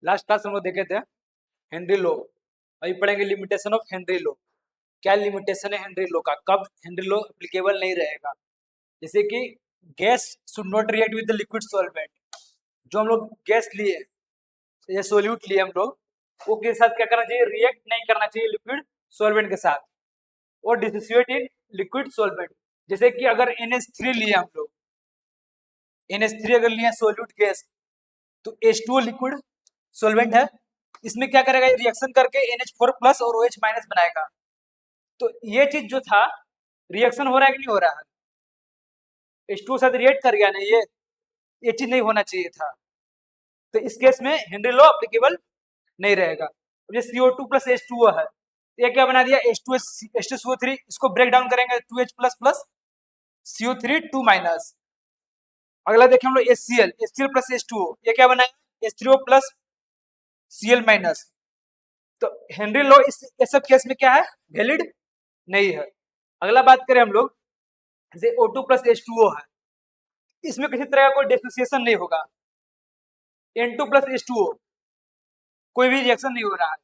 Last class हम लोग देखे थे हेनरी लो। अभी पढ़ेंगे लिमिटेशन ऑफ हेनरी लो। क्या लिमिटेशन है हेनरी लो का, कब हेनरी लो एप्लीकेबल नहीं रहेगा। जैसे कि gas should not react with the liquid solvent. जो हम लोग गैस लिए या सोल्यूट लिए हम लोग, वो के साथ क्या करना चाहिए, रिएक्ट नहीं करना चाहिए लिक्विड सॉल्वेंट के साथ, और डिसोसिएट इन लिक्विड सॉल्वेंट। जैसे कि अगर NH3 लिए हम लोग, NH3 अगर लिए सोल्यूट गैस, तो H2O लिक्विड सॉल्वेंट है, इसमें क्या करेगा, ये रिएक्शन करके NH4 प्लस और OH माइनस बनाएगा। तो ये चीज जो था, रिएक्शन हो रहा है कि नहीं हो रहा है, H2O साथ रिएक्ट कर गया ना, ये चीज नहीं होना चाहिए था। तो इस केस में हेनरी लॉ एप्लीकेबल नहीं रहेगा। अब ये CO2 प्लस H2O है, ये क्या बना दिया, H2SO3, इसको ब्रेक डाउन करेंगे 2H plus plus CO3 2 minus. अगला देखें हम लोग HCl प्लस H2O, ये क्या बनाएगा, H3O प्लस Cl माइनस। तो हेनरी लॉ इस सब केस में क्या है, वैलिड नहीं है। अगला बात करें हम लोग, जैसे O2 प्लस H2O है, इसमें किसी तरह का कोई डिसोसिएशन नहीं होगा। N2 प्लस H2O, कोई भी रिएक्शन नहीं हो रहा है।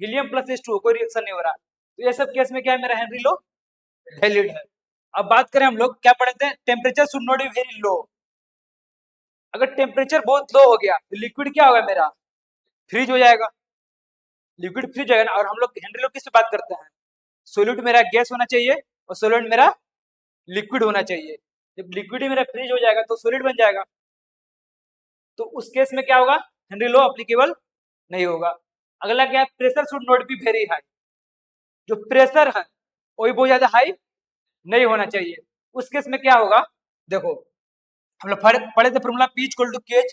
हीलियम प्लस H2O, कोई रिएक्शन नहीं हो रहा। तो ये सब केस में क्या है, मेरा हेनरी लॉ वैलिड है। अब बात करें हम लोग, क्या पढ़े थे, temperature should not be very low. अगर टेम्परेचर बहुत लो हो गया तो लिक्विड क्या होगा, मेरा फ्रीज हो जाएगा, लिक्विड फ्रीज हो जाएगा ना। और हम लोग हेनरी लॉ किस पे बात करते हैं, सोल्यूट मेरा गैस होना चाहिए और सोल्वेंट मेरा लिक्विड होना चाहिए। जब लिक्विड ही मेरा फ्रीज हो जाएगा तो सॉलिड बन जाएगा। तो उस केस में क्या होगा, हेनरी लॉ एप्लीकेबल नहीं होगा। अगला क्या है, pressure should not be very high. जो प्रेशर है वो भी बहुत ज्यादा हाई नहीं होना चाहिए। उस केस में क्या होगा, देखो हम लोग पढ़े थे formula P equal to KH,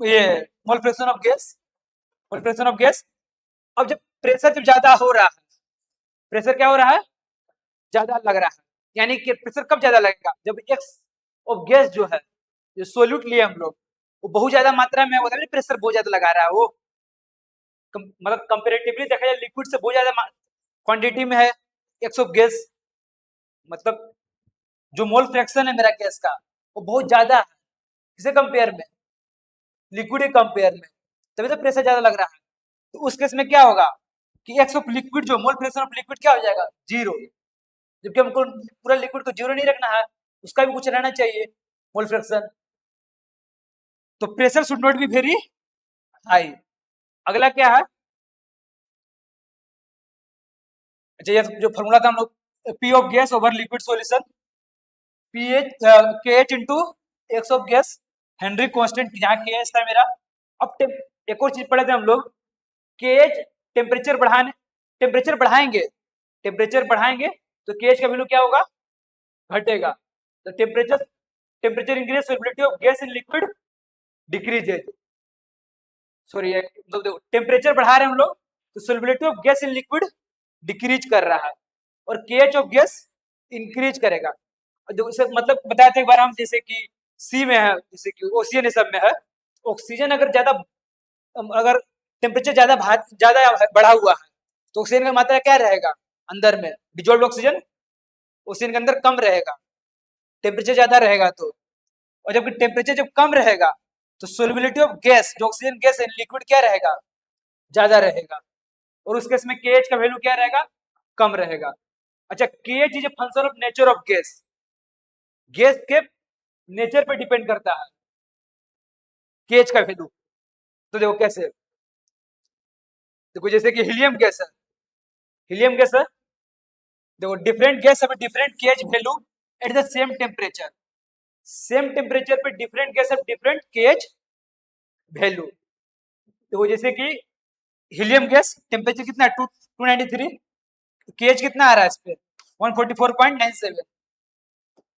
ये mole fraction of gas, mole fraction of gas. अब जब प्रेशर जब ज्यादा हो रहा है, प्रेशर क्या हो रहा है, ज्यादा लग रहा है, यानी कि प्रेशर कब ज्यादा लगेगा, जब एक्स ऑफ गैस जो है, जो सोल्यूट लिए हम लोग, वो बहुत ज्यादा मात्रा में, होता है प्रेशर बहुत ज्यादा लगा रहा है वो, मतलब कंपेरेटिवली देखा जाए लिक्विड से बहुत ज्यादा क्वांटिटी में है एक्स ऑफ गैस, मतलब जो मोल फ्रैक्शन है मेरा गैस का, वो बहुत ज्यादा है किसे कंपेयर में, लिक्विड के कंपेयर में, तभी तो प्रेशर ज्यादा लग रहा है। तो उस केस में क्या होगा कि एक्स ऑफ लिक्विड, जो मोल फ्रैक्शन ऑफ लिक्विड क्या हो जाएगा, जीरो। जबकि हमको पूरा लिक्विड को जीरो नहीं रखना है, उसका भी कुछ रहना चाहिए मोल फ्रैक्शन। तो pressure should not be very high. अगला क्या है, अच्छा ये जो फॉर्मूला था हम लोग, P of gas over liquid solution, pH KH into x of gas, Henry constant, जहाँ KH था मेरा। अब एक और चीज पढ़े थे हम लोग, KH टेम्परेचर बढ़ाएंगे, टेम्परेचर बढ़ाएंगे तो KH का वैल्यू क्या होगा, घटेगा। तो temperature increase, solubility of gas in liquid decreases. Sorry, मतलब देखो टेम्परेचर बढ़ा रहे हैं हम लोग, तो solubility of gas in liquid decrease कर रहा है, और KH ऑफ गैस इंक्रीज करेगा। जो इसे मतलब बताया था एक बार हम, जैसे कि सी में है, जैसे कि ओशियन सब में है, ऑक्सीजन अगर ज्यादा, अगर टेम्परेचर ज्यादा बढ़ा हुआ है, तो ऑक्सीजन का मात्रा क्या रहेगा अंदर में, डिजोल्व ऑक्सीजन ऑक्सीजन के अंदर कम रहेगा, टेम्परेचर ज्यादा रहेगा तो। और जबकि टेम्परेचर जब कम रहेगा, तो सोलिबिलिटी ऑफ गैस, जो ऑक्सीजन गैस है लिक्विड, क्या रहेगा, ज्यादा रहेगा, और उस केस में KH का वैल्यू क्या रहेगा, कम रहेगा। अच्छा, KH is a function of nature of gas, gas के नेचर पे डिपेंड करता है KH का वैल्यू। तो देखो कैसे, देखो जैसे कि हीलियम गैस है, देखो different gas have different KH value at the same temperature, same temperature पे different gas have different KH value. देखो जैसे कि हीलियम गैस टेम्परेचर कितना है, 293, KH कितना आ रहा है इस पे, 144.97।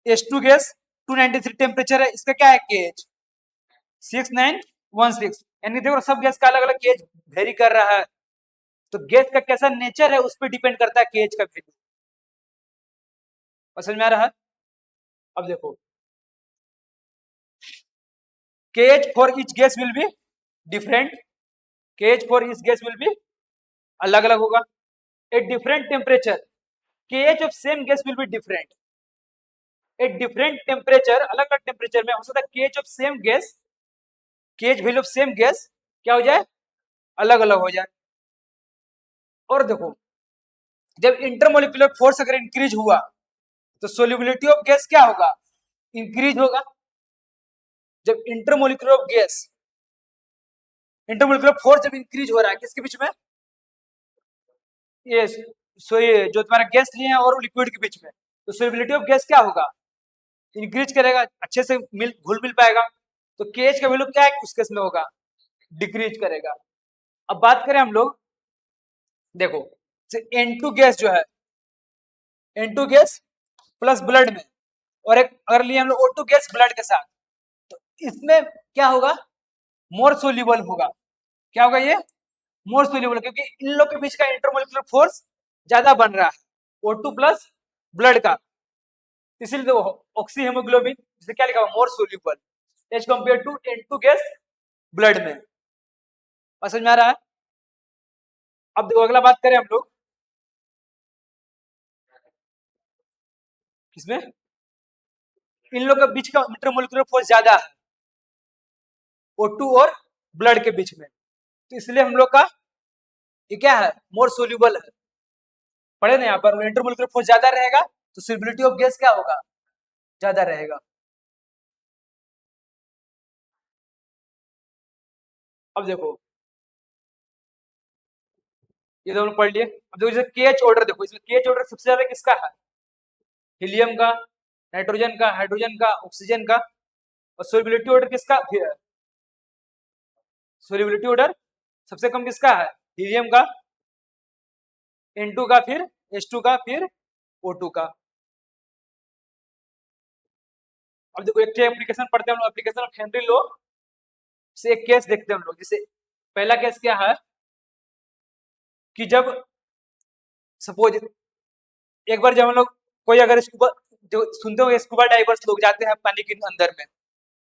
H2 गैस 293 टेम्परेचर है, इसका क्या है KH 6916, यानी देखो सब गैस का अलग अलग KH वेरी कर रहा है। तो गैस का कैसा नेचर है उस पर डिपेंड करता है KH का वैल्यू। समझ में आ रहा है। अब देखो KH for each gas will be different, KH for each gas will be अलग अलग होगा। At different temperature KH of same gas will be different, at different temperature, अलग अलग टेम्परेचर में हो सकता है KH of same gas, KH value of same gas क्या हो जाए, अलग अलग हो जाए। और देखो, जब इंटरमोलिकुलर फोर्स अगर इंक्रीज हुआ तो सोल्यूबिलिटी ऑफ गैस क्या होगा, इंक्रीज होगा। जब इंटरमोलिकुलर फोर्स जब इंक्रीज हो रहा है किसके बीच में, ये सो ये जो तुम्हारा गैस लिए हैं और लिक्विड के बीच में, तो सोल्यूबिलिटी ऑफ गैस क्या होगा, इंक्रीज करेगा, अच्छे से मिल घुल मिल पाएगा। तो केएच का वैल्यू क्या है उस केस में होगा, डिक्रीज करेगा। अब बात करें हम लोग, देखो N2 गैस जो है, N2 गैस प्लस ब्लड में, और एक अगर लिए हम लोग O2 गैस ब्लड के साथ, तो इसमें क्या होगा, मोर सोल्यूबल होगा। क्या होगा ये, मोर सोल्यूबल, क्योंकि इन लोग के बीच का इंटरमोलिकुलर फोर्स ज्यादा बन रहा है O2 प्लस ब्लड का, इसीलिए तो ऑक्सी हेमोग्लोबिन जिसे क्या लिखा हुआ, more soluble as compare to N2 gas blood में। समझ में आ रहा है। अब देखो अगला बात करें हम लोग किसमें, इन लोग के बीच का इंटरमोलिकुलर फोर्स ज्यादा है O2 और ब्लड के बीच में, तो इसलिए हम लोग का ये क्या है, मोर सोल्यूबल है। पढ़े ना यहाँ पर, इंटरमोलिकुलर फोर्स ज्यादा रहेगा तो सोल्यूबिलिटी ऑफ गैस क्या होगा, ज्यादा रहेगा। अब देखो ये तो हमने पढ़ लिए। अब देखो जैसे केएच ऑर्डर, देखो इसमें केएच ऑर्डर सबसे ज्यादा किसका है, हीलियम का, नाइट्रोजन का, हाइड्रोजन का, ऑक्सीजन का। और सोलिबिलिटी ऑर्डर किसका है, सोलिबिलिटी ऑर्डर सबसे कम किसका है, हीलियम का, N2 का, फिर H2 का, फिर O2 का। अब देखो एक एप्लीकेशन पढ़ते हैं हम लोग, एप्लीकेशन ऑफ हेनरी लॉ से एक केस देखते हैं हम लोग। जैसे पहला केस क्या है कि जब सपोज एक बार जब हम लोग कोई अगर स्कूबा, जो सुनते हो स्कूबा डाइवर्स लोग जाते हैं पानी के अंदर में,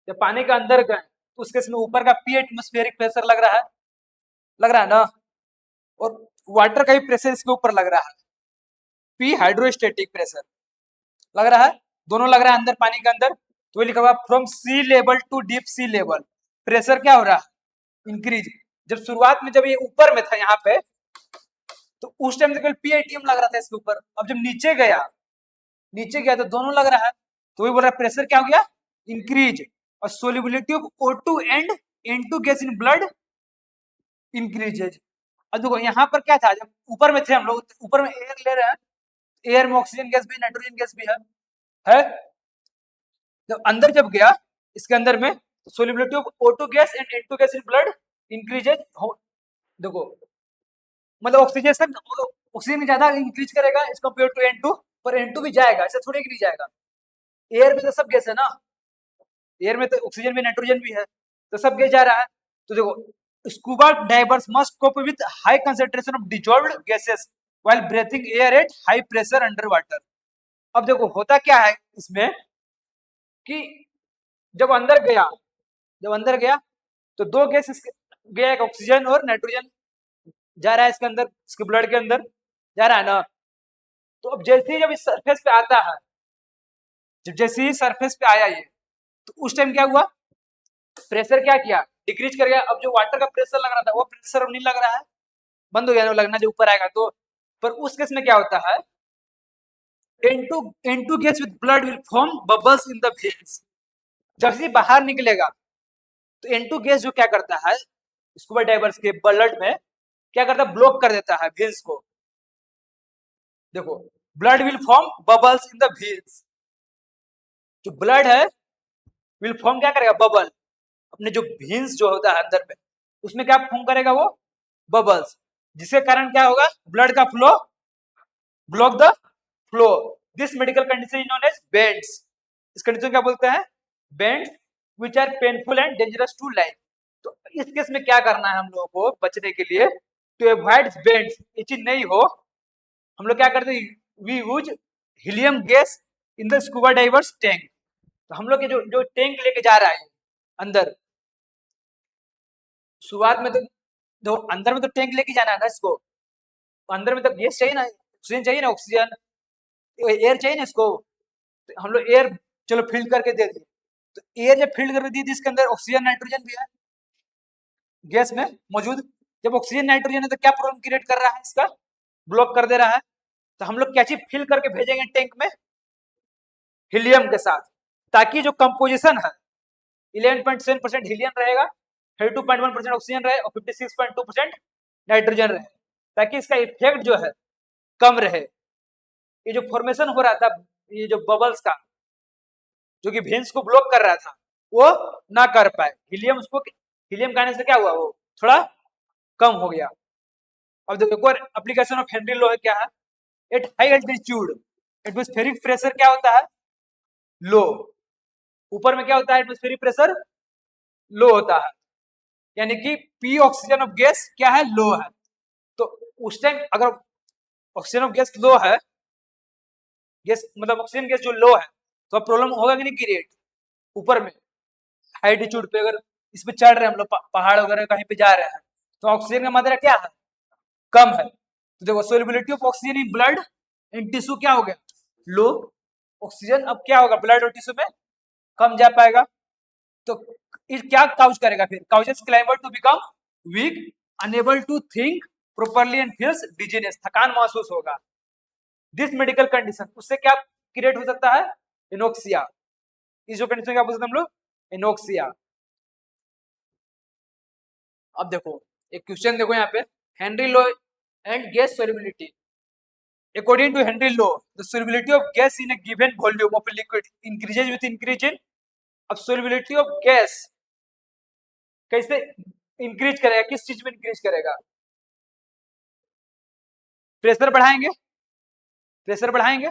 जब पानी के अंदर गए तो उसके इसमें ऊपर का पी एटमोस्फेरिक प्रेशर लग रहा है, लग रहा है ना, और वाटर का भी प्रेशर इसके ऊपर लग रहा है, पी हाइड्रोस्टेटिक प्रेशर लग रहा है, दोनों लग रहा है अंदर पानी के अंदर। तो लिखा हुआ from sea level to deep sea level pressure क्या हो रहा है, इंक्रीज। जब शुरुआत में जब ये ऊपर में था यहाँ पे, तो उस टाइम केवल पीआईटीएम लग रहा था इसके ऊपर। अब जब नीचे गया तो दोनों लग रहा है, तो वही बोल रहा है प्रेशर क्या हो गया, इंक्रीज। और solubility of O2 and N2 gas in blood increases. अब देखो यहाँ पर क्या था, जब ऊपर में थे हम लोग, ऊपर में एयर ले रहे हैं, एयर में ऑक्सीजन गैस भी, नाइट्रोजन गैस भी है। जब अंदर जब गया इसके अंदर में, तो solubility of O2 gas and N2 gas in blood increases. देखो मतलब ऑक्सीजन ज्यादा इंक्रीज करेगा एज कम्पेयर टू N2, पर N2 भी जाएगा, ऐसा थोड़ी कि नहीं जाएगा। एयर में तो सब गैस है ना, एयर में तो ऑक्सीजन भी नाइट्रोजन भी है, तो सब गैस जा रहा है। तो देखो scuba divers must cope with high concentration of dissolved gases while breathing air at high pressure underwater. अब देखो होता क्या है इसमें कि जब अंदर गया जब अंदर गया तो दो गैस गया, एक ऑक्सीजन और नाइट्रोजन जा रहा है इसके अंदर, इसके ब्लड के अंदर जा रहा है ना। तो अब जैसे ही जब इस सरफेस पे आता है, जब जैसे ही सरफेस पे आया ये, तो उस टाइम क्या हुआ, प्रेशर क्या किया, डिक्रीज कर गया। अब जो वाटर का प्रेशर लग रहा था वो प्रेशर अब नहीं लग रहा है, बंद हो गया लगना, जो ऊपर आएगा तो। पर उस केस में क्या होता है, N2 gas with blood will form bubbles in the veins. जब से बाहर निकलेगा तो N2 गैस जो क्या करता है स्कूबा डाइवर्स के ब्लड में, क्या करता है, ब्लॉक कर देता है वेन्स को। देखो blood will form bubbles in the veins, जो ब्लड है विल फॉर्म क्या करेगा, बबल, अपने जो वेन्स जो होता है अंदर में, उसमें क्या फॉर्म करेगा वो, बबल्स, जिसके कारण क्या होगा, ब्लड का flow, block the flow. This medical condition is known as bends. इस कंडीशन क्या बोलते हैं, bends which are painful and dangerous to life. तो इस केस में क्या करना है हम लोगों को बचने के लिए, टू अवॉइड बेंड्स, ये चीज नहीं हो, हम लोग क्या करते हैं, we use helium gas in the scuba divers tank. तो हम लोग के जो जो टैंक लेके जा रहा है अंदर, शुरुआत में तो अंदर में तो टैंक लेके जाना है ना इसको, अंदर में तो गैस चाहिए ना, ऑक्सीजन चाहिए ना, ऑक्सीजन एयर चाहिए ना इसको। तो हम लोग एयर चलो फिल्ड करके दे दिए, तो एयर जब फिल्ड करके दी थी इसके अंदर ऑक्सीजन नाइट्रोजन भी है, गैस में मौजूद। जब ऑक्सीजन नाइट्रोजन है तो क्या प्रॉब्लम क्रिएट कर रहा है, इसका ब्लॉक कर दे रहा है। तो हम लोग क्या चीज फिल करके भेजेंगे टैंक में, हीलियम के साथ, ताकि जो कंपोजिशन है 11.7% हीलियम रहेगा, 32.1% ऑक्सीजन रहे और 56.2% नाइट्रोजन रहे, ताकि इसका इफेक्ट जो है कम रहे। ये जो फॉर्मेशन हो रहा था, ये जो बबल्स का, जो कि वेंस को ब्लॉक कर रहा था, वो ना कर पाए। हीलियम उसको, हीलियम का आने से क्या हुआ, वो थोड़ा कम हो गया। अब देखो एक और एप्लीकेशन ऑफ हेनरी लॉ है, क्या है, at high altitude atmospheric pressure क्या होता है, लो। ऊपर में क्या होता है, एटमॉस्फेरिक प्रेशर लो होता है, यानी कि पी ऑक्सीजन ऑफ गैस क्या है, लो है। तो उस टाइम अगर ऑक्सीजन ऑफ गैस लो है, गैस मतलब ऑक्सीजन गैस जो लो है, तो अब प्रॉब्लम होगा कि नहीं क्रिएट। ऊपर में हाई एल्टीट्यूड पे अगर इस पे चढ़ रहे हैं हम लोग, पहाड़ वगैरह कहीं पे जा रहे हैं, तो ऑक्सीजन का मात्रा क्या है, कम है। तो देखो solubility of oxygen in blood and tissue क्या हो गया, लो। ऑक्सीजन अब क्या होगा, ब्लड और टिश्यू में कम जा पाएगा। तो क्या काउज करेगा, फिर causes climber to become weak, unable to think properly and feels dizziness, थकान महसूस होगा। दिस मेडिकल कंडीशन, उससे क्या क्रिएट हो सकता है, इनोक्सिया। इस जो कंडीशन क्या बोलते हैं हम लोग, इनोक्सिया। अब देखो एक क्वेश्चन देखो यहाँ पे, Henry law and gas solubility. According to Henry law, the solubility of gas in a given volume of a liquid increases with increase in, अब solubility of gas कैसे इंक्रीज करेगा, किस चीज में इंक्रीज करेगा, प्रेशर बढ़ाएंगे, प्रेशर बढ़ाएंगे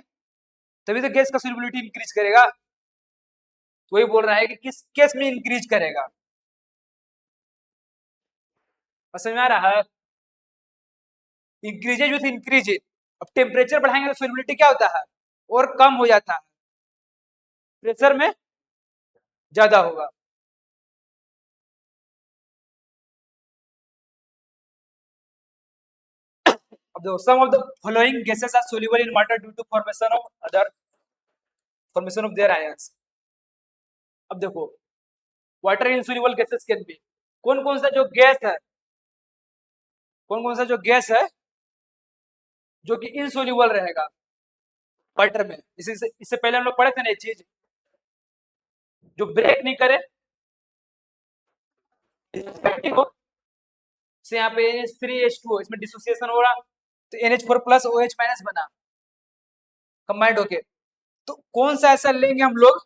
तभी तो गैस का सोलिबिलिटी इंक्रीज करेगा। तो वही बोल रहा है कि किस केस में इंक्रीज करेगा, समझ में आ रहा है, इंक्रीजेज विथ इंक्रीज। अब टेम्परेचर बढ़ाएंगे तो सोलिबिलिटी क्या होता है, और कम हो जाता है, प्रेशर में ज्यादा होगा। अब देखो some of the following gases are soluble in water due to formation of other formation of their ions. अब देखो water insoluble gases can be, कौन कौन सा जो गैस है, कौन कौन सा जो गैस है जो कि इनसोल्यूबल रहेगा वाटर में। इससे पहले हम लोग पढ़े थे ना एक चीज, जो ब्रेक नहीं करे, से यहाँ पे NH3H2 इसमें डिसोसिएशन हो रहा, तो NH4 प्लस OH माइनस बना कंबाइंड होके। तो कौन सा ऐसा लेंगे हम लोग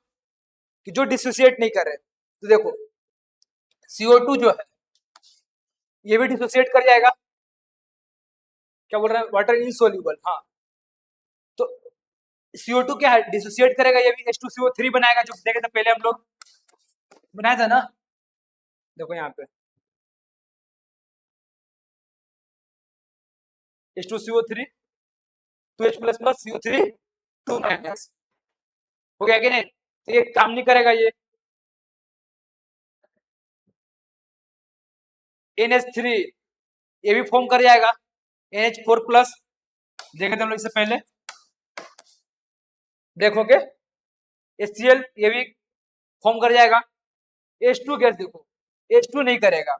कि जो डिसोसिएट नहीं करे, तो देखो CO2 जो है ये भी डिसोसिएट कर जाएगा, क्या बोल रहा है, वाटर इनसोल्यूबल, हाँ। तो CO2 क्या है, डिसोसिएट करेगा, ये भी H2CO3 बनाएगा, जो देखे थे पहले हम लोग बनाया था ना। देखो यहाँ पे H2CO3 2H plus plus CO3 2 minus हो गया कि नहीं, तो ये काम नहीं करेगा, ये NH3 ये भी फॉर्म कर जाएगा, NH4 प्लस देखे थे हम लोग इससे पहले, देखो के HCl ये भी फॉर्म कर जाएगा। H2 गैस देखो H2 नहीं करेगा,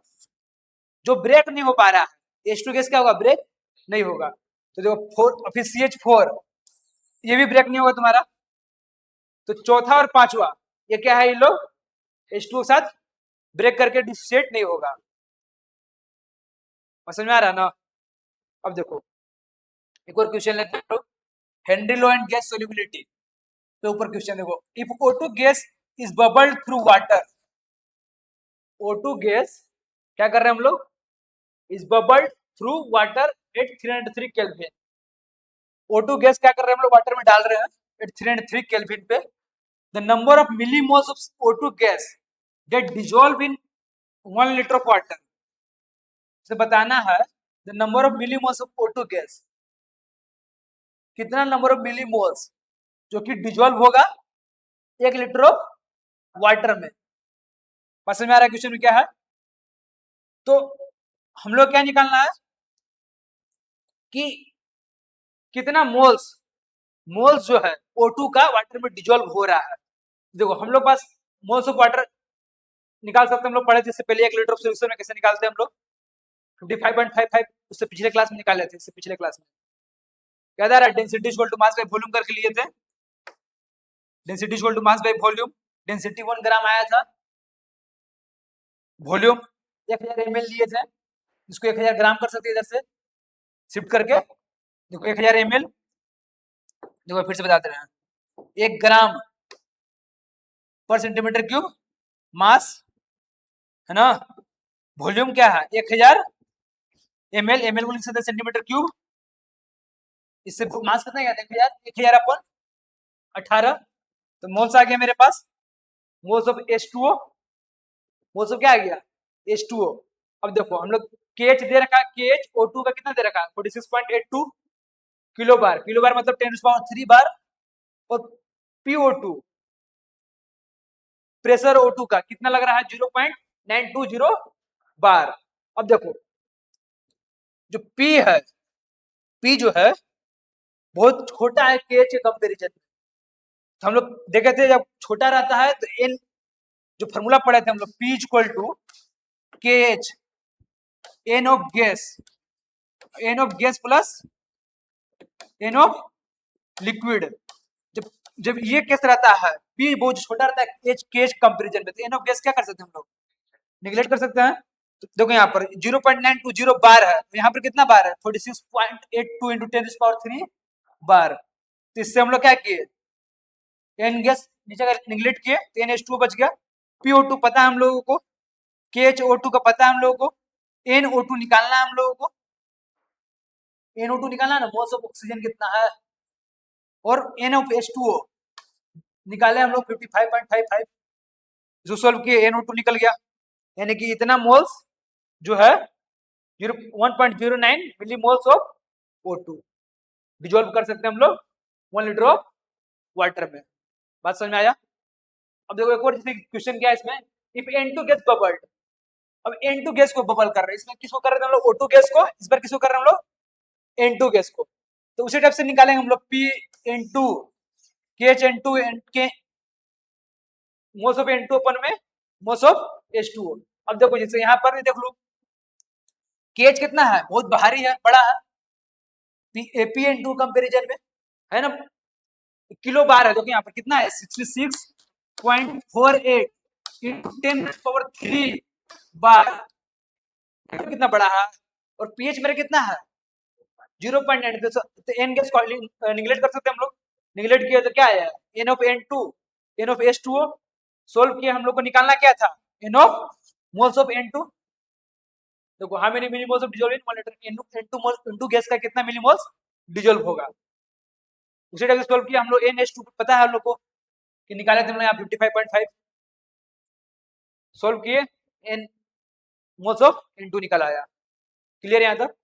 जो ब्रेक नहीं हो पा रहा है, H2 गैस क्या होगा, ब्रेक नहीं होगा। तो देखो 4 फिर CH4 ये भी ब्रेक नहीं होगा तुम्हारा। तो चौथा और पांचवा ये क्या है, ये लोग H2 के साथ ब्रेक करके डिसोसिएट नहीं होगा। समझ में आ रहा ना। अब देखो एक और क्वेश्चन लेते हैं, Henry law and gas solubility तो ऊपर क्वेश्चन देखो, if O2 gas is bubbled through water, O2 gas क्या कर रहे हैं हम लोग, is bubbled through water at 303 kelvin. O2 gas क्या कर रहे हैं हम लोग, वाटर में डाल रहे हैं एट 303 केल्विन पे। The number of millimoles of O2 gas get dissolve in 1 litre of water. से बताना है the number of millimoles of O2 gas, कितना नंबर ऑफ मिलीमोल्स जो कि डिजोल्व होगा 1 लीटर ऑफ वाटर में। समझ में आ रहा है क्वेश्चन में क्या है। तो हम लोग क्या निकालना है कि कितना मोल्स, मोल्स जो है O2 का वाटर में डिजोल्व हो रहा है। देखो हम लोग पास मोल्स ऑफ वाटर निकाल सकते हैं हम लोग, पढ़े थे इससे पहले 1 लीटर ऑफ सोल्यूशन में कैसे निकालते हैं हम लोग 55.55, उससे पिछले क्लास में निकाले थे, इससे पिछले क्लास में क्या था, density equal to mass by volume करके लिए थे, density equal to mass by volume, density 1 gram आया था, वॉल्यूम 1000 ml लिए थे, इसको 1000 ग्राम कर सकते हैं इधर से शिफ्ट करके, देखो 1000 ml, देखो फिर से बताते रहे हैं 1 ग्राम पर सेंटीमीटर क्यूब मास है ना, वॉल्यूम क्या है 1000 ml, ml को लिख सकते हैं सेंटीमीटर क्यूब, इससे मास कितना गया 1000 अपन 18, तो मोल्स आ गया मेरे पास, moles of H2O, moles of क्या आ गया H2O। अब देखो हम लोग KH दे रखा है, KH O2 का कितना दे रखा है 46.82 किलो बार, किलो बार मतलब 10⁻³ बार, और PO2 प्रेशर O2 का कितना लग रहा है 0.920 बार। अब देखो जो P है, P जो है बहुत छोटा है KH के कंपेरिजन में, तो हम लोग देखे थे जब छोटा रहता है तो N जो फॉर्मूला पढ़े थे हम लोग P equal to KH N of gas plus N of liquid. जब जब ये केस रहता है P बहुत छोटा रहता है KH कंपेरिजन में, तो N ऑफ गैस क्या कर सकते हैं हम लोग निगलेक्ट कर सकते हैं, तो देखो यहाँ पर 0.920 बार है, यहाँ पर कितना बार है 46.82 इंटू 10⁻³ बार, तो इससे हम लोग क्या किए N गैस नीचे का निगलेक्ट किए तो NH2 बच गया, PO2 पता है हम लोगों को, KHO2 का पता है हम लोगों को, NO2 निकालना है हम लोगों को, NO2 निकालना है ना, मोल्स ऑफ ऑक्सीजन कितना है, और N ऑफ H2O निकाले हम लोग 55.55, जो सॉल्व किए NO2 निकल गया, यानी कि इतना मोल्स जो है 1.09 मिली मोल्स ऑफ O2 डिजोल्व कर सकते हैं हम लोग 1 लीटर ऑफ वाटर में। बात समझ में आया। अब देखो एक और क्वेश्चन क्या है इसमें, इफ N2 गैस बबल्ड, अब N2 गैस को बबल कर रहे हैं, इसमें किसको कर रहे हैं हम लोग O2 गैस को, इस बार किसको कर रहे हैं हम लोग N2 गैस को, तो उसी टाइप से निकालेंगे हम लोग P KHN2 के मोल्स ऑफ N2 अपन में मोल्स ऑफ H2O। अब देखो जैसे यहाँ पर भी देख लो KH कितना है बहुत भारी है, बड़ा है, PN2 कंपेरिजन में है ना, किलो बार है, देखो यहाँ पर कितना है 66.48 इंटू 10⁻³ बार, कितना बड़ा है, और पीएच मेरा कितना है 0.9, तो एन गैस को निगलेक्ट कर सकते हैं हम लोग, निगलेक्ट किया तो क्या है N of N2 N of H2O, solve किया हम लोग को निकालना क्या था N of moles of N2, देखो how many millimoles of dissolve in 1 litre, N2 gas का कितना मिलीमोल्स डिसॉल्व होगा, उसी टाइप से सोल्व किया हम लोग NH2 पता है हम लोग को कि निकाले थे हम लोग यहाँ 55.5, सोल्व किए N मोल्स ऑफ N2 निकल आया, क्लियर यहाँ तक।